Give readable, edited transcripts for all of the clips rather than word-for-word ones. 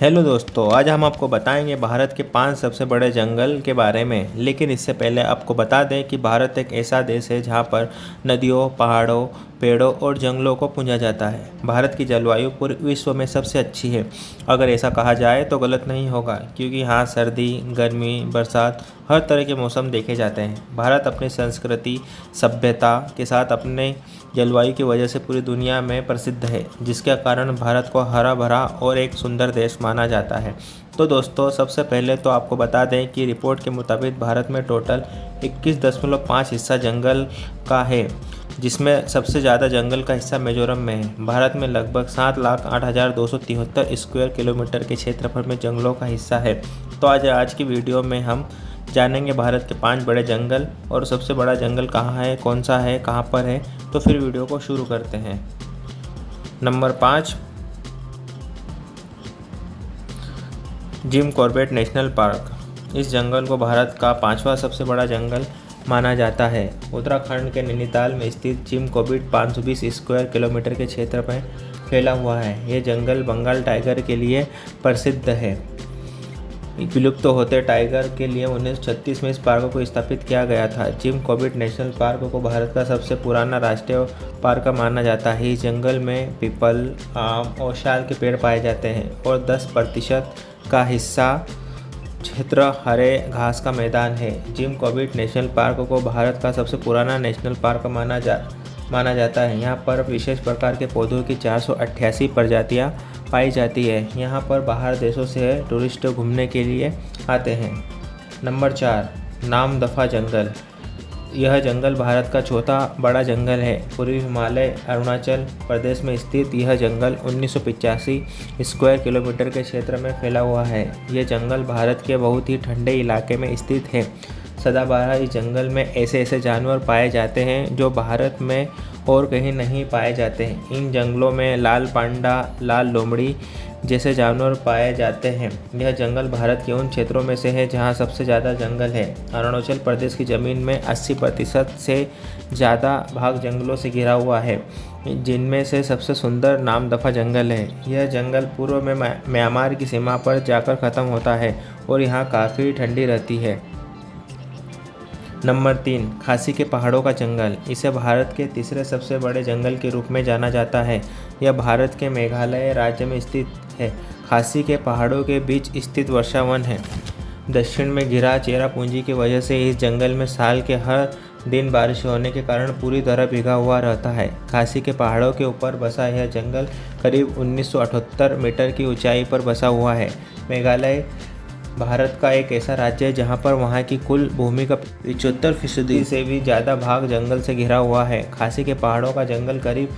Hello दोस्तों, आज हम आपको बताएंगे भारत के 5 सबसे बड़े जंगल के बारे में। लेकिन इससे पहले आपको बता दें कि भारत एक ऐसा देश है जहां पर नदियों, पहाड़ों, पेड़ों और जंगलों को पूजा जाता है। भारत की जलवायु पूरे विश्व में सबसे अच्छी है। अगर ऐसा कहा जाए तो गलत नहीं होगा, क्योंकि यहाँ सर्दी, गर्मी, बरसात, हर तरह के मौसम देखे जाते हैं। भारत अपनी संस्कृति, सभ्यता के साथ अपने जलवायु की वजह से पूरी दुनिया में प्रसिद्ध है, जिसके कारण भारत को हरा भरा और एक सुंदर देश माना जाता है। तो दोस्तों, सबसे पहले तो आपको बता दें कि रिपोर्ट के मुताबिक भारत में टोटल 21.5 हिस्सा जंगल का है, जिसमें सबसे ज़्यादा जंगल का हिस्सा मिजोरम में है। भारत में लगभग 7,08,273 स्क्वायर किलोमीटर के क्षेत्रफल में जंगलों का हिस्सा है। तो आज की वीडियो में हम जानेंगे भारत के 5 बड़े जंगल और सबसे बड़ा जंगल कहाँ है, कौन सा है, कहाँ पर है। तो फिर वीडियो को शुरू करते हैं। Number 5, Jim Corbett national park. इस जंगल को भारत का 5वां सबसे बड़ा जंगल माना जाता है। उत्तराखंड के नैनीताल में स्थित जिम कॉर्बेट 520 स्क्वायर किलोमीटर के क्षेत्र में फैला हुआ है। यह जंगल बंगाल टाइगर के लिए प्रसिद्ध है। विलुप्त होते टाइगर के लिए 1936 में इस पार्क को स्थापित किया गया था। जिम कॉर्बेट नेशनल पार्क को भारत का सबसे पुराना राष्ट्रीय पार्क माना जाता है। इस जंगल में पीपल, आम और शाल के पेड़ पाए जाते हैं और 10% का हिस्सा क्षेत्र हरे घास का मैदान है। जिम कॉर्बेट नेशनल पार्क को भारत का सबसे पुराना नेशनल पार्क माना जाता है। यहाँ पर विशेष प्रकार के पौधों की 488 प्रजातियाँ पाई जाती है। यहाँ पर बाहर देशों से टूरिस्ट घूमने के लिए आते हैं। नंबर 4, नामदफा जंगल। यह जंगल भारत का चौथा बड़ा जंगल है। पूर्वी हिमालय, अरुणाचल प्रदेश में स्थित यह जंगल 1985 स्क्वायर किलोमीटर के क्षेत्र में फैला हुआ है। यह जंगल भारत के बहुत ही ठंडे इलाके में स्थित है। सदाबहार इस जंगल में ऐसे जानवर पाए जाते हैं जो भारत में और कहीं नहीं पाए जाते हैं। इन जंगलों में लाल पांडा, लाल लोमड़ी जैसे जानवर पाए जाते हैं। यह जंगल भारत के उन क्षेत्रों में से है जहां सबसे ज़्यादा जंगल है। अरुणाचल प्रदेश की ज़मीन में 80% से ज़्यादा भाग जंगलों से घिरा हुआ है, जिनमें से सबसे सुंदर नामदफा जंगल है। यह जंगल पूर्व में म्यांमार की सीमा पर जाकर ख़त्म होता है और यहाँ काफ़ी ठंडी रहती है। नंबर 3, खासी के पहाड़ों का जंगल। इसे भारत के तीसरे सबसे बड़े जंगल के रूप में जाना जाता है। यह भारत के मेघालय राज्य में स्थित है। खासी के पहाड़ों के बीच स्थित वर्षावन है। दक्षिण में घिरा चेरापूंजी की वजह से इस जंगल में साल के हर दिन बारिश होने के कारण पूरी तरह भीगा हुआ रहता है। खासी के पहाड़ों के ऊपर बसा यह जंगल करीब 1978 मीटर की ऊंचाई पर बसा हुआ है। मेघालय भारत का एक ऐसा राज्य है जहां पर वहां की कुल भूमि का 75% से भी ज़्यादा भाग जंगल से घिरा हुआ है। खासी के पहाड़ों का जंगल करीब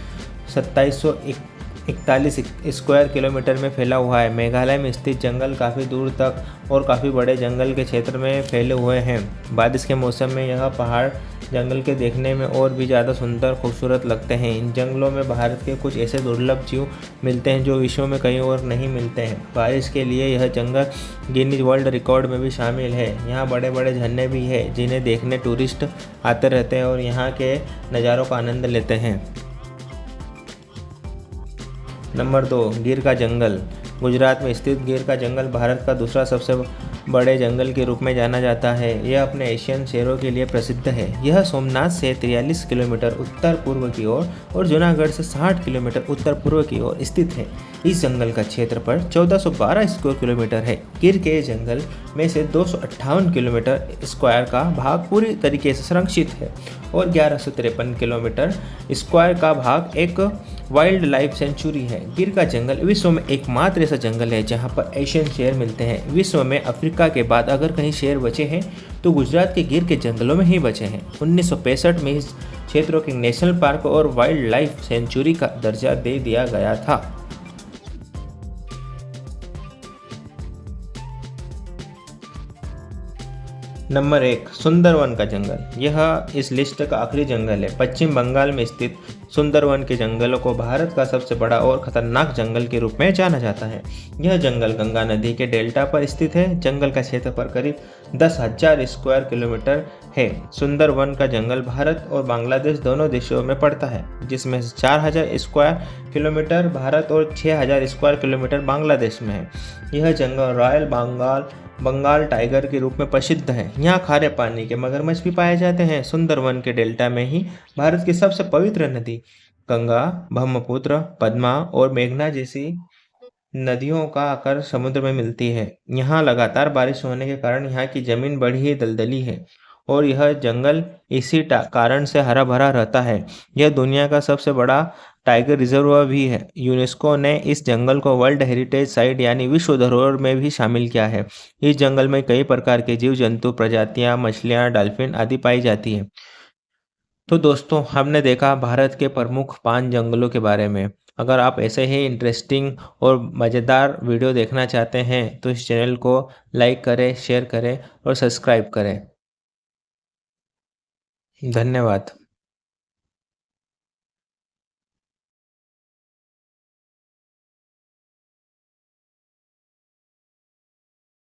2741 स्क्वायर किलोमीटर में फैला हुआ है। मेघालय में स्थित जंगल काफ़ी दूर तक और काफ़ी बड़े जंगल के क्षेत्र में फैले हुए हैं। बारिश के मौसम में यह पहाड़ जंगल के देखने में और भी ज़्यादा सुंदर खूबसूरत लगते हैं। इन जंगलों में भारत के कुछ ऐसे दुर्लभ जीव मिलते हैं जो विश्व में कहीं और नहीं मिलते हैं। बारिश के लिए यह जंगल गिनीज वर्ल्ड रिकॉर्ड में भी शामिल है। यहाँ बड़े बड़े झरने भी हैं जिन्हें देखने टूरिस्ट आते रहते हैं और यहाँ के नज़ारों का आनंद लेते हैं। नंबर 2, गिर का जंगल। गुजरात में स्थित गिर का जंगल भारत का दूसरा सबसे बड़े जंगल के रूप में जाना जाता है। यह अपने एशियन शेरों के लिए प्रसिद्ध है। यह सोमनाथ से 43 किलोमीटर उत्तर पूर्व की ओर और जूनागढ़ से 60 किलोमीटर उत्तर पूर्व की ओर स्थित है। इस जंगल का क्षेत्रफल 1412 स्क्वायर किलोमीटर है। गिर के जंगल में से 258 किलोमीटर स्क्वायर का भाग पूरी तरीके से संरक्षित है और 1153 किलोमीटर स्क्वायर का भाग एक वाइल्ड लाइफ सेंचुरी है। गिर का जंगल विश्व में एकमात्र ऐसा जंगल है जहां पर एशियन शेर मिलते हैं। विश्व में अफ्रीका के बाद अगर कहीं शेर बचे हैं तो गुजरात के गिर के जंगलों में ही बचे हैं। 1965 में इस क्षेत्र को नेशनल पार्क और वाइल्ड लाइफ सेंचुरी का दर्जा दे दिया गया था। नंबर 1, सुंदरवन का जंगल। यह इस लिस्ट का आखिरी जंगल है। पश्चिम बंगाल में स्थित सुंदरवन के जंगलों को भारत का सबसे बड़ा और खतरनाक जंगल के रूप में जाना जाता है। यह जंगल गंगा नदी के डेल्टा पर स्थित है। जंगल का क्षेत्रफल करीब 10,000 स्क्वायर किलोमीटर है। सुंदरवन का जंगल भारत और बांग्लादेश दोनों देशों में पड़ता है, जिसमें से 4000 स्क्वायर किलोमीटर भारत और 6000 स्क्वायर किलोमीटर बांग्लादेश में है। यह जंगल रॉयल बंगाल टाइगर के रूप में प्रसिद्ध है। यहाँ खारे पानी के मगरमच्छ भी पाए जाते हैं। सुंदरवन के डेल्टा में ही भारत की सबसे पवित्र नदी गंगा, ब्रह्मपुत्र, पद्मा और मेघना जैसी नदियों का आकर समुद्र में मिलती है। यहाँ लगातार बारिश होने के कारण यहाँ की जमीन बड़ी ही दलदली है और यह जंगल इसी कारण से हरा भरा रहता है। यह दुनिया का सबसे बड़ा टाइगर रिजर्व भी है। यूनेस्को ने इस जंगल को वर्ल्ड हेरिटेज साइट यानी विश्व धरोहर में भी शामिल किया है। इस जंगल में कई प्रकार के जीव जंतु प्रजातियां, मछलियां, डॉल्फिन आदि पाई जाती है। तो दोस्तों, हमने देखा भारत के प्रमुख 5 जंगलों के बारे में। अगर आप ऐसे ही इंटरेस्टिंग और मज़ेदार वीडियो देखना चाहते हैं तो इस चैनल को लाइक करें, शेयर करें और सब्सक्राइब करें। धन्यवाद।